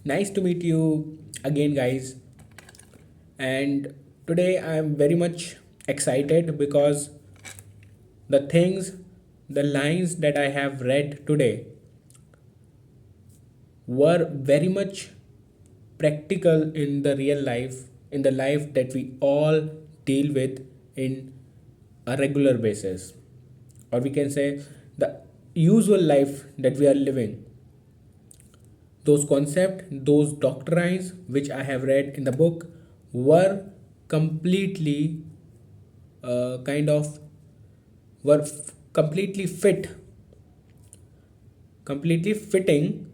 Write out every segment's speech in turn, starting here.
Nice to meet you again, guys. And today I am very much excited because the things, the lines that I have read today were very much practical in the real life, in the life that we all deal with in a regular basis, or we can say the usual life that we are living. Those concepts, those doctrines which I have read in the book were completely kind of completely completely fitting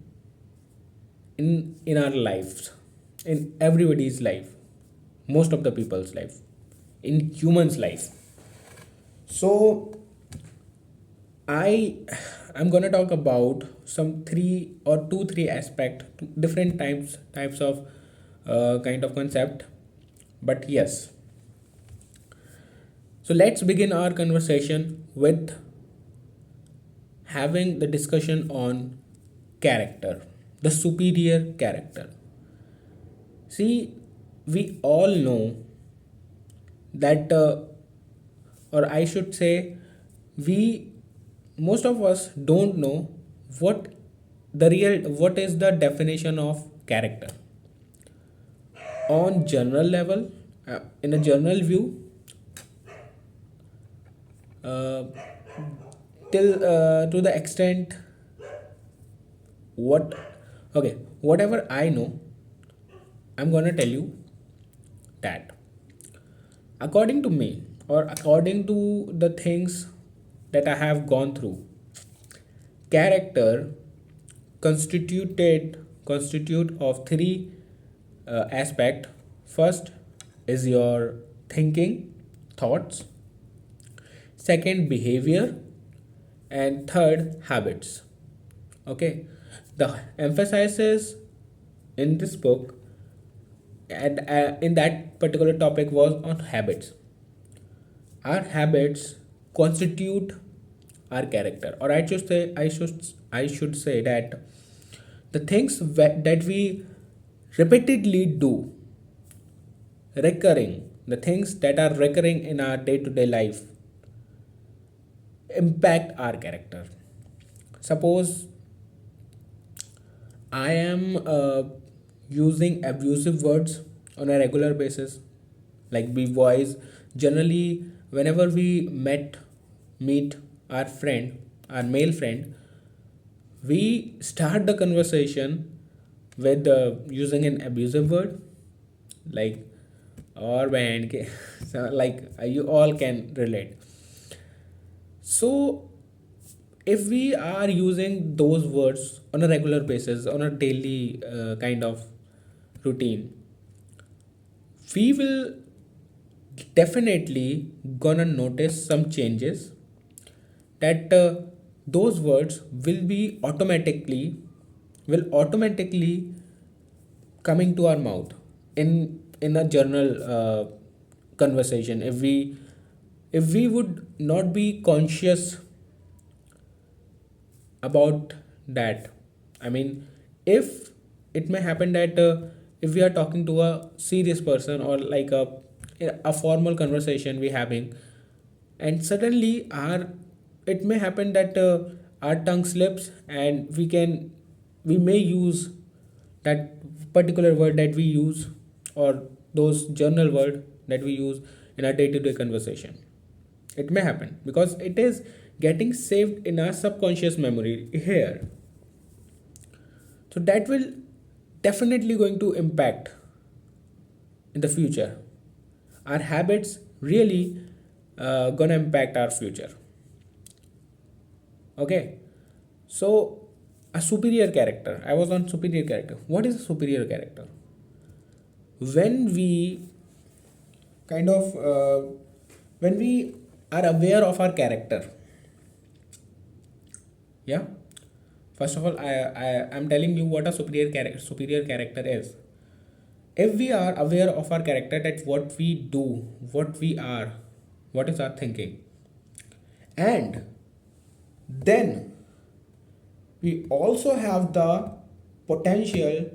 in our lives, in everybody's life, most of the people's life, in humans' life. So I I'm gonna talk about some three or two three aspect, different types of kind of concept. But yes, so let's begin our conversation with having the discussion on character, the superior character. See, we all know that, or I should say, we most of us don't know what what is the definition of character on general level. In a general view, uh, till to the extent what okay, whatever I know, I'm gonna tell you that according to me, or according to the things that I have gone through, character constitute of three aspect. First is your thinking, thoughts. Second, behavior. And third, habits. Okay, the emphasis in this book and in that particular topic was on habits. Our habits constitute our character, or I should say that the things that we repeatedly do, recurring, the things that are recurring in our day-to-day life impact our character. Suppose I am using abusive words on a regular basis, like we boys generally, whenever we meet our friend, our male friend, we start the conversation with using an abusive word, like or band ke. So like you all can relate. So if we are using those words on a regular basis, on a daily kind of routine, we will definitely gonna notice some changes, that those words will automatically coming to our mouth in a journal conversation. If we would not be conscious about that, I mean, if it may happen that if we are talking to a serious person, or like a formal conversation we having, and suddenly our it may happen that our tongue slips, and we may use that particular word that we use, or those journal word that we use in our day-to-day conversation. It may happen because it is getting saved in our subconscious memory here. So that will definitely going to impact in the future. Our habits really gonna impact our future. Okay, so a superior character. I was on superior character. What is a superior character? When we kind of when we are aware of our character, yeah. First of all, I'm telling you what a superior character is. If we are aware of our character, that what we do, what we are, what is our thinking, and then we also have the potential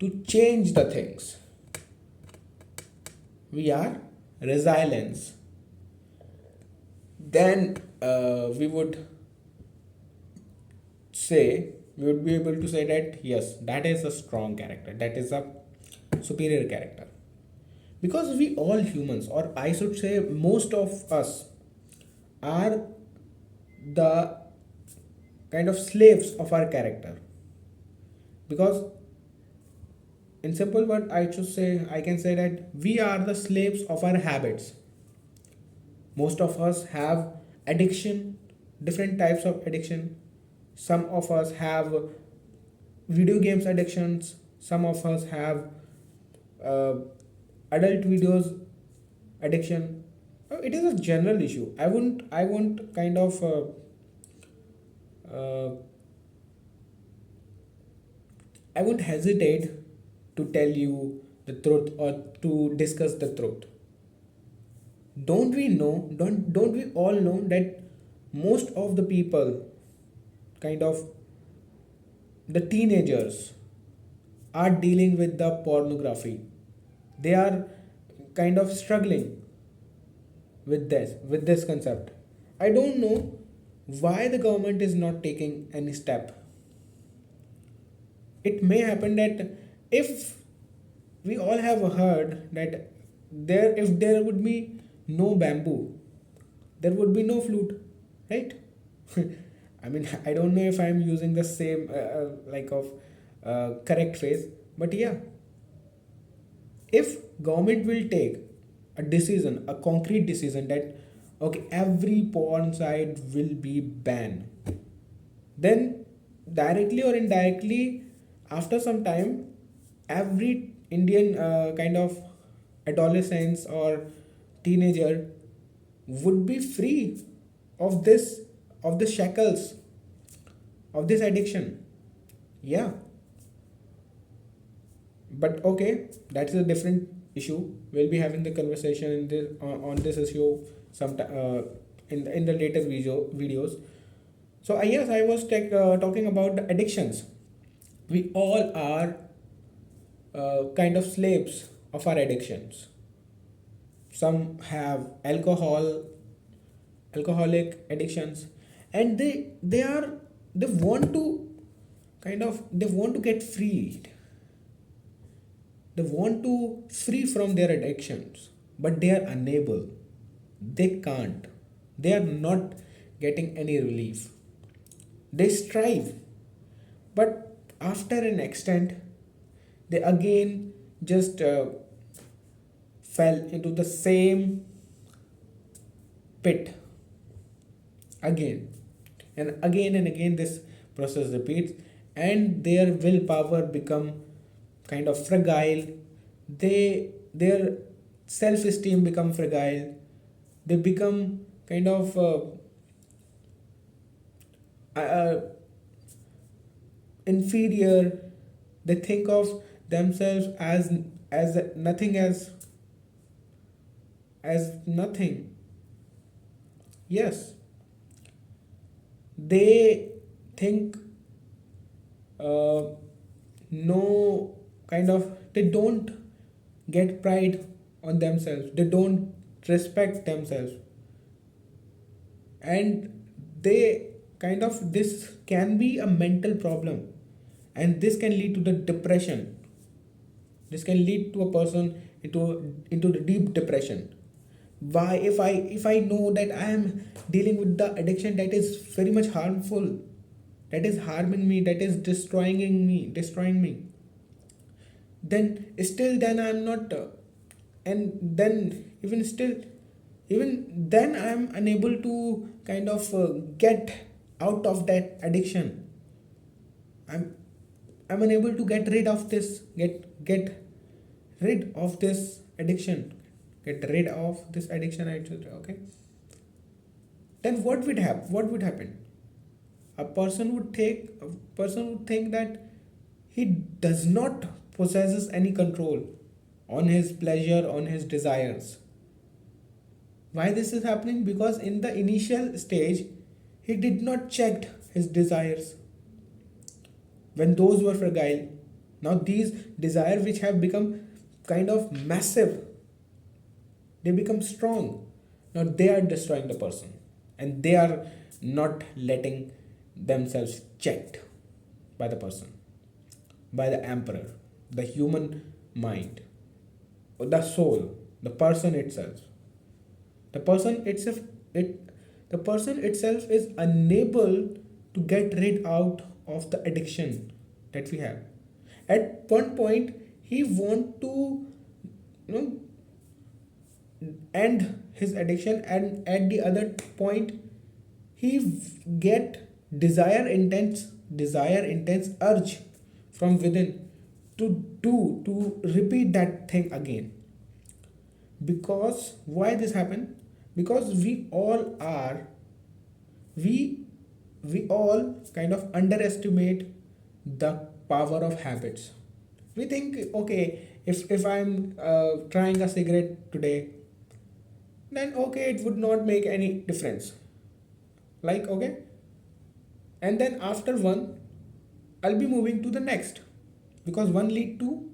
to change the things. We are resilience. Then we would say, we would be able to say that yes, that is a strong character, that is a superior character. Because we all humans, or I should say most of us, are the kind of slaves of our character. Because in simple word, I can say that we are the slaves of our habits. Most of us have addiction, different types of addiction. Some of us have video games addictions. Some of us have uh, adult videos addiction. It is a general issue. I won't kind of uh, I won't hesitate to tell you the truth or to discuss the truth. Don't we all know that most of the people, kind of the teenagers, are dealing with the pornography. They are kind of struggling with this concept. I don't know why the government is not taking any step. It may happen that, if we all have heard that, if there would be no bamboo, there would be no flute, right? I mean, I don't know if I'm using the same like of correct phrase, but yeah, if government will take a decision, a concrete decision, that okay, every porn site will be banned, then directly or indirectly, after some time, every Indian kind of adolescents or teenager would be free of this, of the shackles of this addiction. Yeah, but okay, that's a different issue. We'll be having the conversation in this on this issue some in the later videos. So yes, I was talking about the addictions. We all are kind of slaves of our addictions. Some have alcoholic addictions, and they want to they want to get freed. They want to free from their addictions, but they are unable. They can't. They are not getting any relief. They strive, but after an extent, they again just fell into the same pit again and again. This process repeats, and their willpower become kind of fragile. Their self-esteem become fragile. They become kind of uh, inferior. They think of themselves as nothing, as nothing. Yes, they think uh, no, kind of, they don't get pride on themselves. They don't respect themselves, and they kind of, this can be a mental problem, and this can lead to the depression. This can lead to a person into the deep depression. Why? If I know that I am dealing with the addiction that is very much harmful, that is harming me, that is destroying me, then still then I'm not and then even still even then I'm unable to kind of get out of that addiction. I'm i'm unable to get rid of this addiction, get rid of this addiction, I should, okay. Then what would happen? A person would think that he does not possesses any control on his pleasure, on his desires. Why this is happening? Because in the initial stage he did not check his desires when those were fragile. Now these desires which have become kind of massive, they become strong. Now they are destroying the person, and they are not letting themselves checked by the person, by the emperor, the human mind, the soul, the person itself. The person itself, it the person itself is unable to get rid out of the addiction that we have. At one point, he want to, you know, end his addiction, and at the other point, he get desire intense urge from within to repeat that thing again. Because why this happen? Because we we all kind of underestimate the power of habits. We think, okay, if I'm trying a cigarette today, then okay, it would not make any difference, like, okay, and then after one, I'll be moving to the next, because one lead to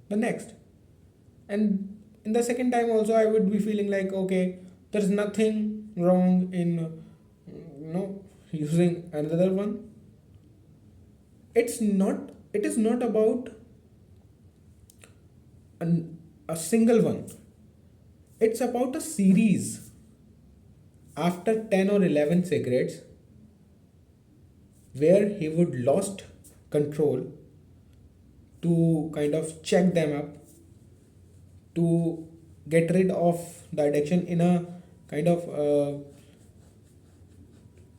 the next. And in the second time also, I would be feeling like, okay, there's nothing wrong in using another one. It is not about a single one. It's about a series. After 10 or 11 cigarettes, where he would lost control to kind of check them up, to get rid of the addiction in a kind of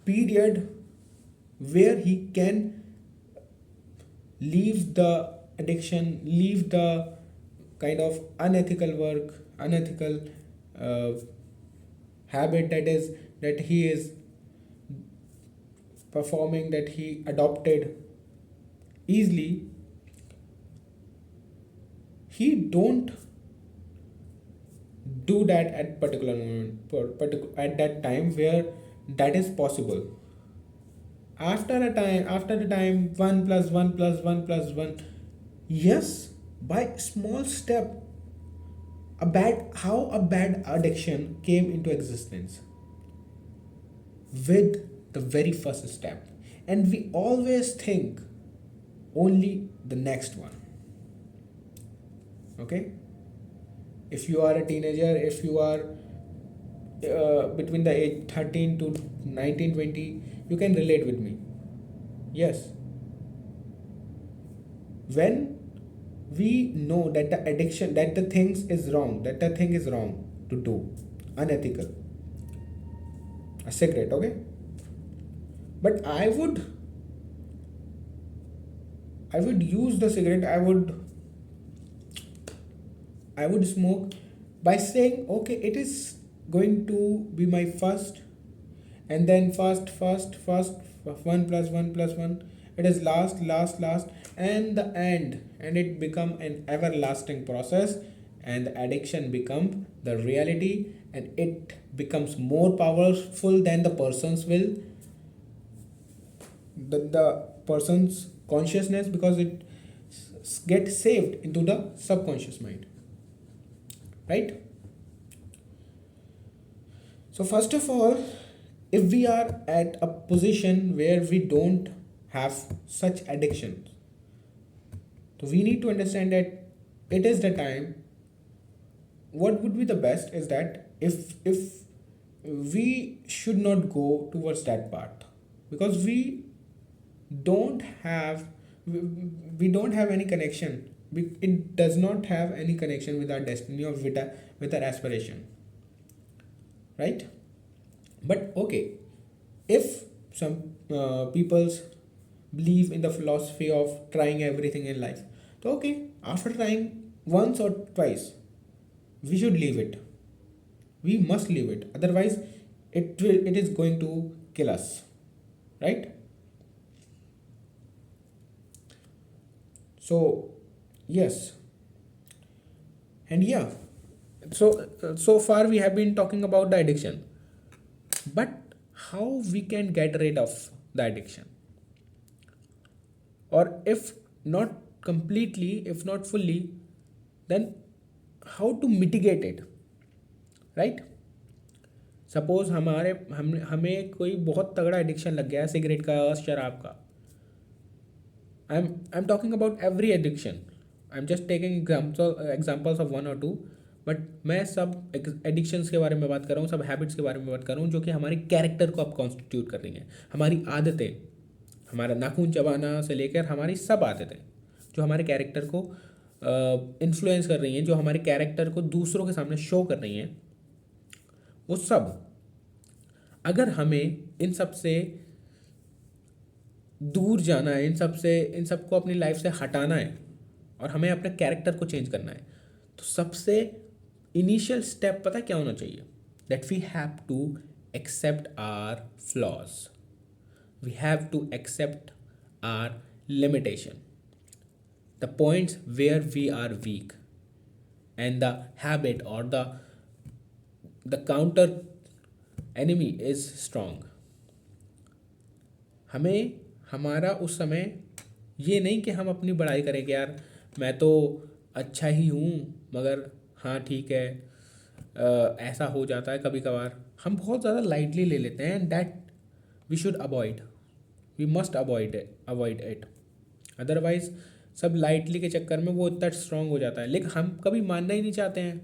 period where he can leave the addiction, leave the kind of unethical work, unethical uh, habit that he is performing, that he adopted easily. He don't do that at particular moment, at that time where that is possible. After the time, 1 plus 1 plus 1 plus 1, yes, by small step, a bad addiction came into existence with the very first step. And we always think only the next one. Okay, if you are a teenager, if you are between the age 13 to 19, 20, you can relate with me. Yes, when we know that the addiction, that the things is wrong, that the thing is wrong to do, unethical, a cigarette, okay, but I would use the cigarette, I would smoke by saying, okay, it is going to be my first, and then first, 1 plus 1 plus 1, it is last, and the end, and it become an everlasting process, and the addiction become the reality, and it becomes more powerful than the person's will, the person's consciousness, because it gets saved into the subconscious mind, right? So first of all, if we are at a position where we don't have such addictions, so we need to understand that it is the time. What would be the best is that if we should not go towards that path, because don't have we don't have any connection. It does not have any connection with our destiny, or with our aspiration, right? But okay, if some people's believe in the philosophy of trying everything in life, so okay, after trying once or twice, we should leave it. We must leave it, otherwise it is going to kill us, right? So yes, and yeah, so far we have been talking about the addiction, but how we can get rid of the addiction, or if not completely, if not fully, then how to mitigate it, right? Suppose हमें कोई बहुत तगड़ा addiction लग गया है, cigarette का, शराब का. I am talking about every addiction. I am just taking examples of one और टू. बट मैं सब एडिक्शंस के बारे में बात कर रहा हूँ, सब हैबिट्स के बारे में बात कर रहा हूँ जो कि हमारे कैरेक्टर को अब कॉन्स्टिट्यूट कर रही हैं. हमारी आदतें, हमारा नाखून चबाना से लेकर हमारी सब आदतें जो हमारे कैरेक्टर को इन्फ्लुएंस कर रही हैं, जो हमारे कैरेक्टर को दूसरों के सामने शो कर रही हैं, वो सब, अगर हमें इन सब से दूर जाना है, इन सब को अपनी लाइफ से हटाना है और हमें अपने कैरेक्टर को चेंज करना है, तो सबसे इनिशियल स्टेप पता क्या होना चाहिए? That we have to accept our flaws, we have to accept our limitation, the points where we are weak, and the habit और the counter enemy is strong. हमें हमारा उस समय ये नहीं कि हम अपनी बड़ाई करें कि यार मैं तो अच्छा ही हूँ, मगर हाँ ठीक है, ऐसा हो जाता है कभी कभार. हम बहुत ज़्यादा लाइटली ले लेते हैं, and that we should avoid, we must avoid it. Otherwise सब लाइटली के चक्कर में वो इतना स्ट्रांग हो जाता है. लेकिन हम कभी मानना ही नहीं चाहते हैं,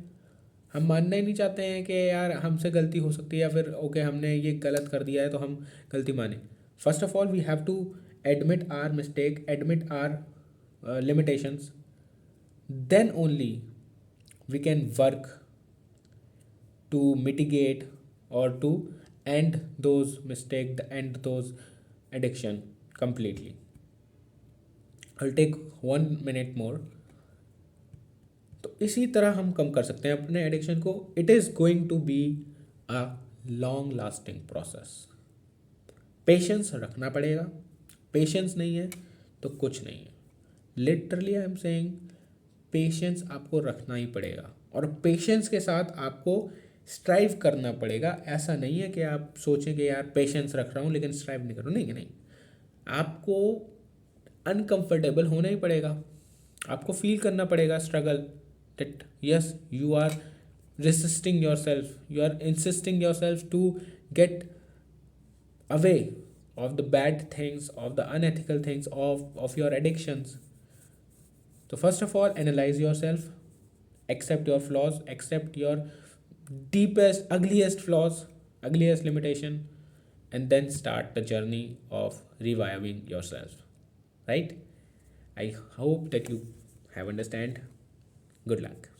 हम मानना ही नहीं चाहते हैं कि यार हमसे गलती हो सकती है, या फिर ओके हमने ये गलत कर दिया है तो हम गलती माने. First of all we have to admit our mistake, admit our limitations, then only we can work to mitigate or to end those mistakes, end those addiction completely. I'll take 1 minute more. तो इसी तरह हम कम कर सकते हैं अपने addiction को. It is going to be a long lasting process. Patience रखना पड़ेगा. पेशेंस नहीं है तो कुछ नहीं है. Literally I am saying, patience आपको रखना ही पड़ेगा, और पेशेंस के साथ आपको स्ट्राइव करना पड़ेगा. ऐसा नहीं है कि आप सोचें कि यार पेशेंस रख रहा हूँ लेकिन स्ट्राइव नहीं करूँ. नहीं नहीं, आपको अनकंफर्टेबल होना ही पड़ेगा. आपको फील करना पड़ेगा struggle, that yes you are resisting yourself, you are insisting yourself to get away of the bad things, of the unethical things, of your addictions. So first of all, analyze yourself, accept your flaws, accept your deepest, ugliest flaws, ugliest limitation, and then start the journey of reviving yourself. Right? I hope that you have understand. Good luck.